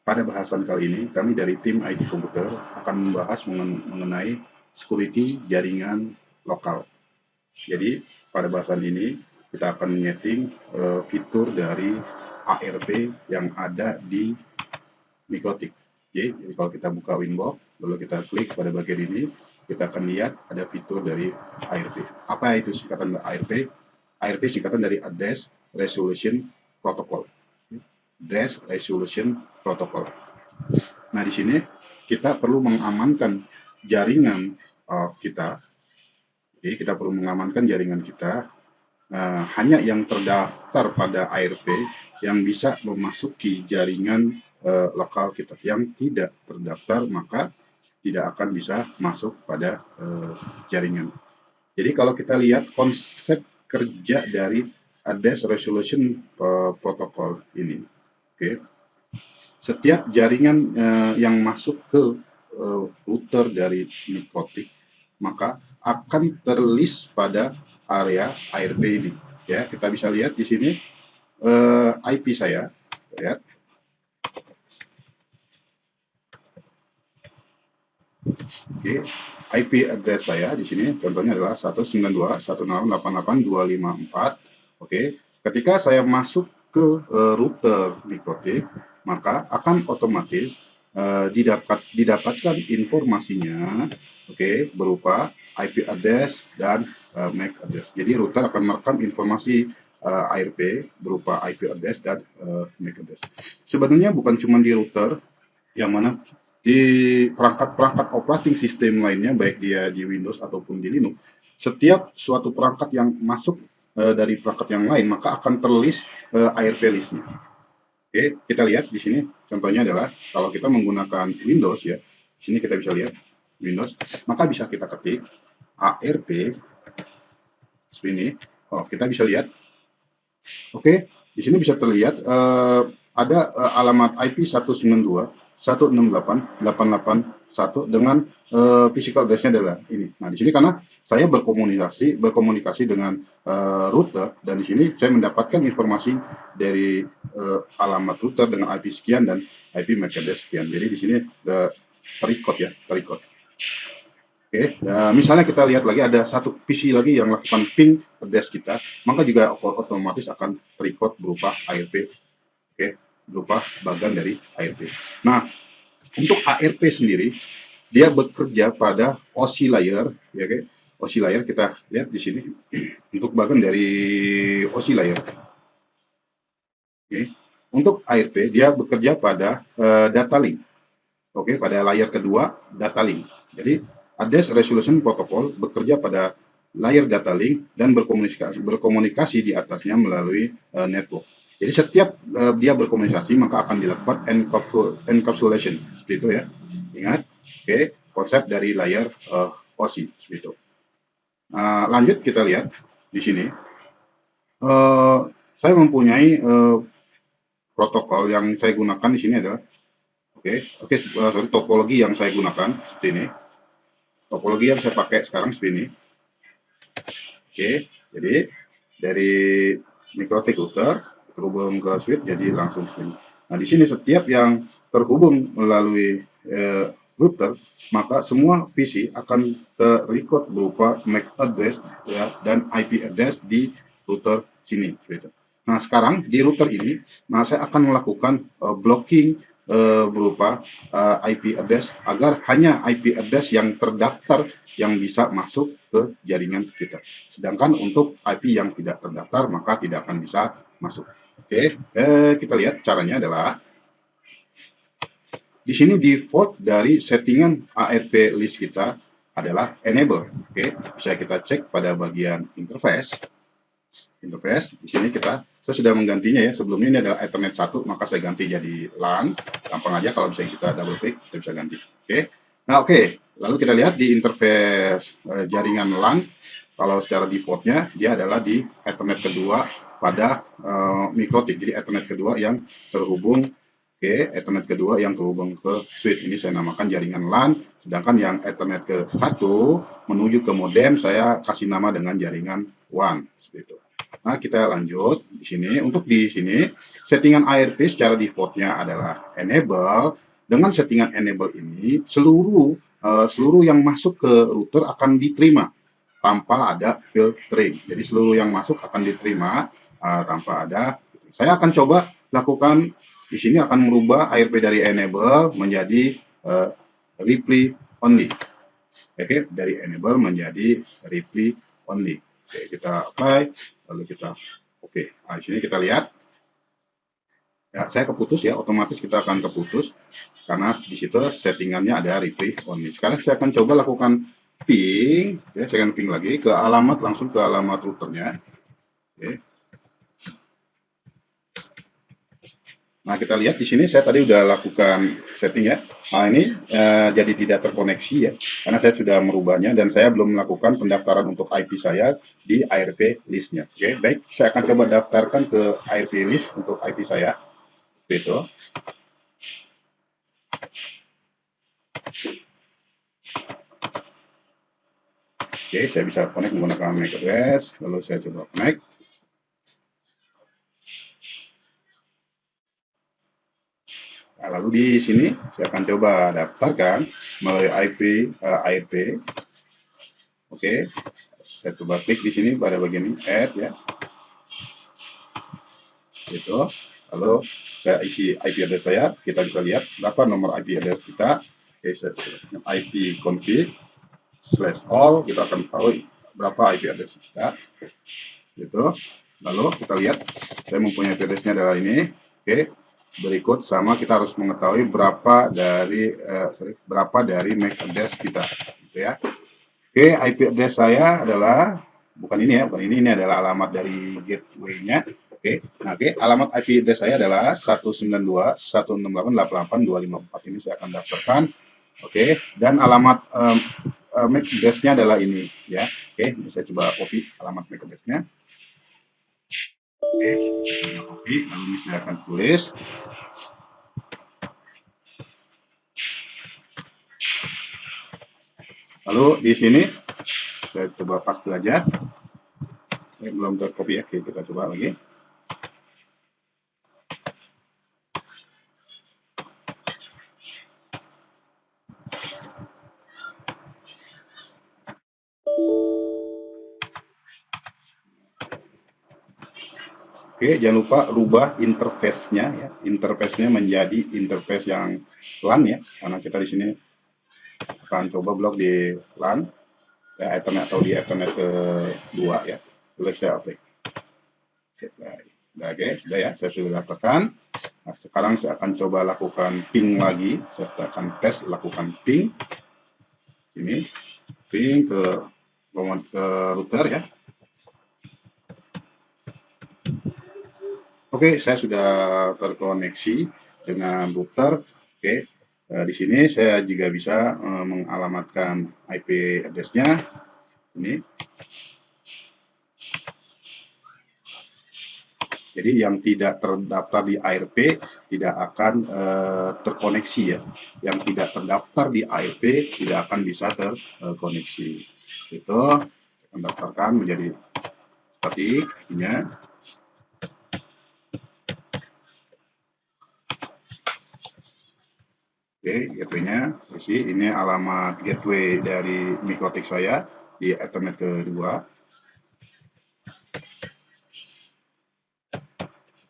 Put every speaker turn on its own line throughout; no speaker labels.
Pada bahasan kali ini, kami dari tim IT Komputer akan membahas mengenai security jaringan lokal. Jadi, pada bahasan ini kita akan menyeting fitur dari ARP yang ada di Mikrotik. Jadi, kalau kita buka Winbox, lalu kita klik pada bagian ini, kita akan lihat ada fitur dari ARP. Apa itu singkatan ARP? ARP singkatan dari Address Resolution Protocol. Address Resolution Protocol. Nah, di sini kita perlu mengamankan jaringan kita. Jadi, kita perlu mengamankan jaringan kita hanya yang terdaftar pada ARP yang bisa memasuki jaringan lokal kita. Yang tidak terdaftar maka tidak akan bisa masuk pada jaringan. Jadi, kalau kita lihat konsep kerja dari Address Resolution Protocol ini, oke. Setiap jaringan yang masuk ke router dari Mikrotik maka akan terlist pada area ARP ini. Ya, kita bisa lihat di sini IP saya, lihat. Oke, IP address saya di sini contohnya adalah 192.168.254. Oke, ketika saya masuk ke router Mikrotik, maka akan otomatis didapatkan informasinya, oke, berupa IP address dan MAC address. Jadi router akan merekam informasi ARP berupa IP address dan MAC address. Sebenarnya bukan cuma di router, yang mana di perangkat-perangkat operating system lainnya, baik dia di Windows ataupun di Linux, setiap suatu perangkat yang masuk dari perangkat yang lain maka akan terlist ARP listnya. Oke, kita lihat di sini contohnya adalah kalau kita menggunakan Windows ya, di sini kita bisa lihat Windows, maka bisa kita ketik ARP seperti ini. Oh, kita bisa lihat. Oke, di sini bisa terlihat ada alamat IP 192.168.881 dengan physical address-nya adalah ini. Nah, di sini karena saya berkomunikasi dengan router, dan di sini saya mendapatkan informasi dari alamat router dengan IP sekian dan IP MAC address sekian. Jadi di sini terikot ya, terikot. Oke, nah, misalnya kita lihat lagi ada satu PC lagi yang melakukan ping address kita, maka juga otomatis akan terikot berupa ARP, oke, berupa bagian dari ARP. Nah, untuk ARP sendiri, dia bekerja pada OSI layer, ya, oke. OSI layer kita lihat di sini untuk bagian dari OSI layer. Oke. Untuk ARP, dia bekerja pada data link, oke, pada layer kedua data link. Jadi Address Resolution Protocol bekerja pada layer data link dan berkomunikasi di atasnya melalui network. Jadi setiap dia berkomunikasi maka akan dilakukan encapsulation, seperti itu ya. Ingat, oke, konsep dari layer OSI seperti itu. Lanjut kita lihat di sini. Saya mempunyai protokol yang saya gunakan di sini adalah sorry, topologi yang saya gunakan seperti ini. Topologi yang saya pakai sekarang seperti ini. Oke, jadi dari Mikrotik router terhubung ke switch jadi langsung seperti ini. Nah, di sini setiap yang terhubung melalui router, maka semua PC akan terrecord berupa MAC address ya, dan IP address di router sini. Gitu. Nah, sekarang di router ini, nah saya akan melakukan blocking berupa IP address agar hanya IP address yang terdaftar yang bisa masuk ke jaringan kita. Sedangkan untuk IP yang tidak terdaftar maka tidak akan bisa masuk. Oke, kita lihat caranya adalah di sini default dari settingan ARP list kita adalah enable. Oke, bisa kita cek pada bagian interface. Interface di sini saya sudah menggantinya ya. Sebelumnya ini adalah Ethernet 1, maka saya ganti jadi LAN. Gampang aja kalau misalnya kita double click, kita bisa ganti. Oke. Nah, oke. Lalu kita lihat di interface jaringan LAN. Kalau secara defaultnya dia adalah di Ethernet kedua pada Mikrotik. Jadi Ethernet kedua yang terhubung Ethernet kedua yang terhubung ke switch. Ini saya namakan jaringan LAN. Sedangkan yang Ethernet ke-1 menuju ke modem saya kasih nama dengan jaringan WAN. Seperti itu. Nah, kita lanjut di sini. Untuk di sini, settingan ARP secara defaultnya adalah enable. Dengan settingan enable ini, seluruh yang masuk ke router akan diterima tanpa ada filtering. Jadi seluruh yang masuk akan diterima tanpa ada. Saya akan coba lakukan di sini akan merubah ARP dari enable menjadi reply only. Oke, dari enable menjadi reply only. Oke, kita apply, lalu kita oke. Nah, di sini kita lihat ya, saya keputus ya, otomatis kita akan keputus karena di situ settingannya ada reply only. Sekarang saya akan coba lakukan ping, ya, saya akan ping lagi ke alamat, langsung ke alamat routernya. Oke. Nah, kita lihat di sini saya tadi udah lakukan setting ya. Nah, ini jadi tidak terkoneksi ya, karena saya sudah merubahnya dan saya belum melakukan pendaftaran untuk IP saya di ARP listnya. Oke, baik, saya akan coba daftarkan ke ARP list untuk IP saya. Itu. Oke, saya bisa connect menggunakan MAC address, lalu saya coba connect. Nah, lalu di sini saya akan coba daftarkan melalui IP ARP. Oke, saya coba klik di sini pada bagian ini, add ya. Gitu. Lalu saya isi IP address saya, kita bisa lihat berapa nomor IP address kita. Oke, saya IP config /all, kita akan tahu berapa IP address kita. Gitu. Lalu kita lihat, saya mempunyai IP address-nya adalah ini. Oke, berikut sama kita harus mengetahui berapa dari MAC address kita. Gitu ya. Oke, IP address saya adalah bukan ini ya, bukan ini adalah alamat dari gateway-nya. Oke, nah alamat IP address saya adalah 192.168.88.254. Ini saya akan daftarkan. Oke, dan alamat MAC address-nya adalah ini ya. Oke, ini saya coba copy alamat MAC address-nya. Oke, saya coba copy, lalu ini saya akan tulis. Lalu di sini saya coba paste aja. Ini belum tercopy ya, oke, kita coba lagi. Oke, jangan lupa rubah interface-nya ya. Interface-nya menjadi interface yang LAN ya, karena kita di sini akan coba blok di LAN ya, Ethernet atau di Ethernet kedua ya. Boleh saya aplik. Oke, sudah ya, saya sudah daftarkan. Nah, sekarang saya akan coba lakukan ping lagi. Saya akan tes lakukan ping. Ini ping ke router ya. Oke, saya sudah terkoneksi dengan router. Oke, di sini saya juga bisa mengalamatkan IP address-nya. Ini. Jadi yang tidak terdaftar di ARP tidak akan terkoneksi ya. Yang tidak terdaftar di ARP tidak akan bisa terkoneksi. Itu akan daftarkan menjadi statik nya. Oke, gateway-nya isi. Ini alamat gateway dari Mikrotik saya di Ethernet kedua.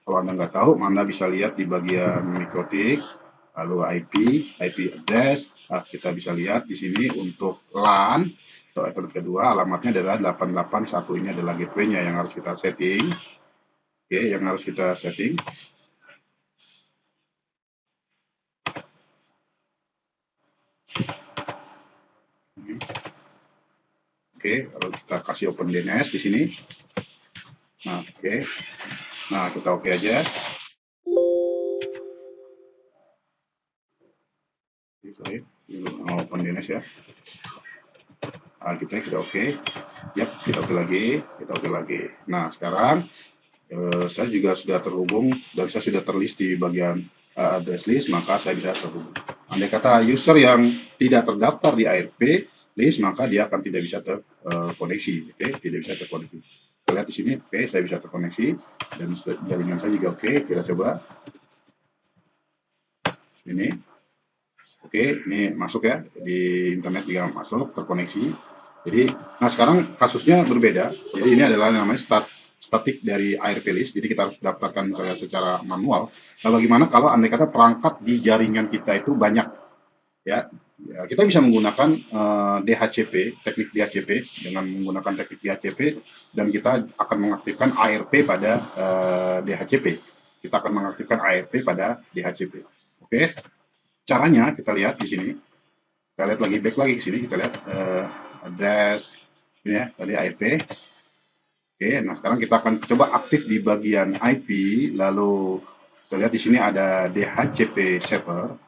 Kalau Anda nggak tahu, Anda bisa lihat di bagian Mikrotik, lalu IP address. Nah, kita bisa lihat di sini untuk LAN atau Ethernet kedua, alamatnya adalah 881. Ini adalah gateway-nya yang harus kita setting. Oke, yang harus kita setting. Oke, lalu kita kasih open DNS di sini. Nah, oke. Nah, kita oke aja. Sorry, open DNS ya. Nah, kita oke. Yap, kita oke lagi, kita oke lagi. Nah, sekarang saya juga sudah terhubung dan saya sudah terlist di bagian address list, maka saya bisa terhubung. Andai kata user yang tidak terdaftar di ARP list, maka dia akan tidak bisa terkoneksi, oke, tidak bisa terkoneksi. Kita lihat di sini, oke, saya bisa terkoneksi dan jaringan saya juga oke. Kita coba ini. Oke, ini masuk ya, di internet juga masuk, terkoneksi. Jadi, nah sekarang kasusnya berbeda. Jadi ini adalah namanya statik dari ARP list. Jadi kita harus daftarkan misalnya secara manual. Nah, bagaimana kalau andai kata perangkat di jaringan kita itu banyak, ya? Ya, kita bisa menggunakan DHCP, teknik DHCP dengan menggunakan teknik DHCP dan kita akan mengaktifkan ARP pada DHCP. Kita akan mengaktifkan ARP pada DHCP. Oke, caranya kita lihat di sini. Kita lihat lagi, back lagi ke sini, kita lihat address ini ya, tadi IP. Oke, nah sekarang kita akan coba aktif di bagian IP, lalu kita lihat di sini ada DHCP server.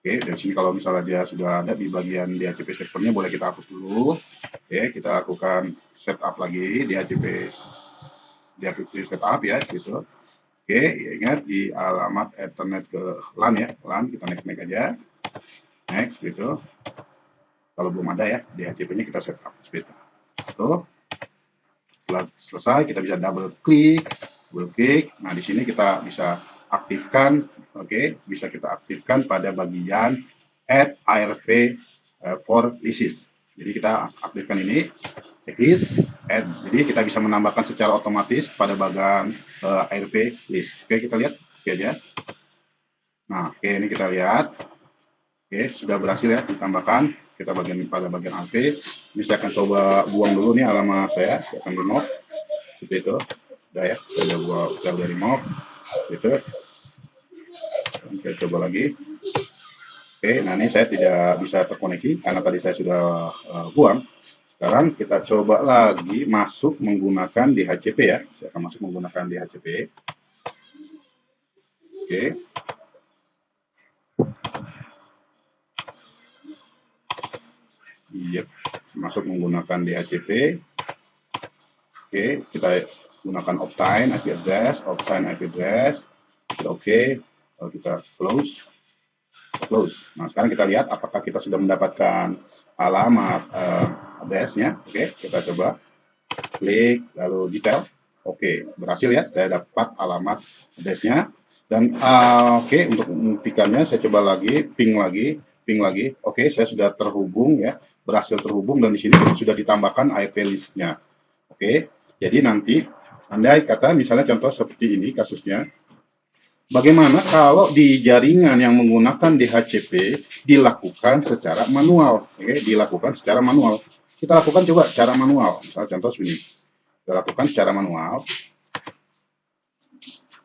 Oke, dari sini kalau misalnya dia sudah ada di bagian DHCP servernya, boleh kita hapus dulu. Oke, kita lakukan setup lagi DHCP setup ya, gitu. Oke, ingat di alamat Ethernet ke LAN ya, LAN kita next aja, next gitu. Kalau belum ada ya, DHCP-nya kita setup seperti itu. Tuh, setelah selesai kita bisa double klik. Nah di sini kita bisa aktifkan, oke, bisa kita aktifkan pada bagian add ARP for list. Jadi kita aktifkan ini checklist add. Jadi kita bisa menambahkan secara otomatis pada bagian ARP list. Oke, kita lihat oke aja. Nah, oke, ini kita lihat. Oke, sudah berhasil ya ditambahkan. Kita pada bagian ARP. Ini saya akan coba buang dulu nih alamat saya akan remove. Seperti itu. Sudah ya, saya udah remove. Gitu. Oke, coba lagi. Oke, nah ini saya tidak bisa terkoneksi karena tadi saya sudah buang. Sekarang kita coba lagi masuk menggunakan DHCP ya. Saya akan masuk menggunakan DHCP. Oke. Yep, masuk menggunakan DHCP. Oke, kita gunakan optime IP address, Oke, kita close. Nah, sekarang kita lihat apakah kita sudah mendapatkan alamat address-nya. Oke, kita coba klik lalu detail. Oke, berhasil ya, saya dapat alamat address-nya. Dan oke, untuk membuktikannya saya coba lagi, ping lagi. Oke, saya sudah terhubung ya, berhasil terhubung dan di sini sudah ditambahkan IP list-nya. Oke, jadi nanti andai kata misalnya contoh seperti ini kasusnya, bagaimana kalau di jaringan yang menggunakan DHCP dilakukan secara manual? Oke, dilakukan secara manual. Kita lakukan coba secara manual. Misalnya contoh seperti ini. Kita lakukan secara manual.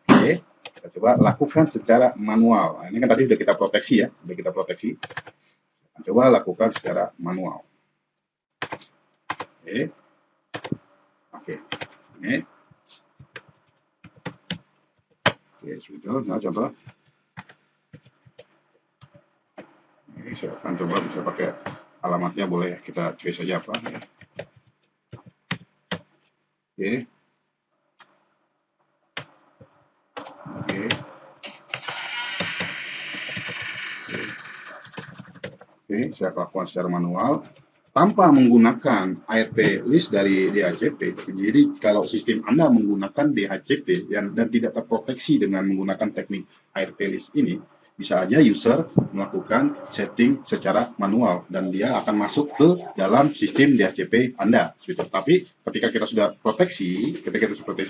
Oke, kita coba lakukan secara manual. Nah, ini kan tadi sudah kita proteksi ya, Coba lakukan secara manual. Oke. Ini. Oke, sudah. Nah, contoh. Ini saya akan coba bisa pakai alamatnya, boleh kita choose saja apa ya. Oke. Oke, saya lakukan secara manual tanpa menggunakan ARP list dari DHCP. Jadi kalau sistem Anda menggunakan DHCP dan tidak terproteksi dengan menggunakan teknik ARP list ini, bisa aja user melakukan setting secara manual dan dia akan masuk ke dalam sistem DHCP Anda. Tapi ketika kita sudah proteksi,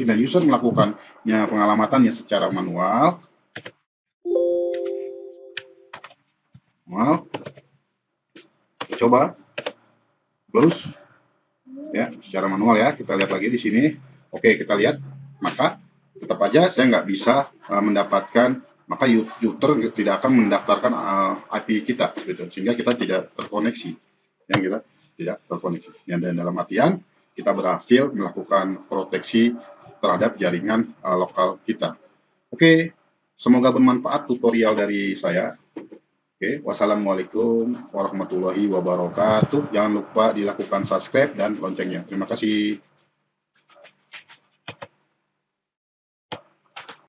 dan user melakukannya pengalamannya secara manual, coba close ya secara manual ya. Kita lihat lagi di sini. Oke, kita lihat, maka tetap aja saya nggak bisa mendapatkan, maka user tidak akan mendaftarkan IP kita gitu, sehingga kita tidak terkoneksi, dan dalam artian kita berhasil melakukan proteksi terhadap jaringan lokal kita. Oke, semoga bermanfaat tutorial dari saya. Oke, wassalamualaikum warahmatullahi wabarakatuh. Jangan lupa dilakukan subscribe dan loncengnya. Terima kasih.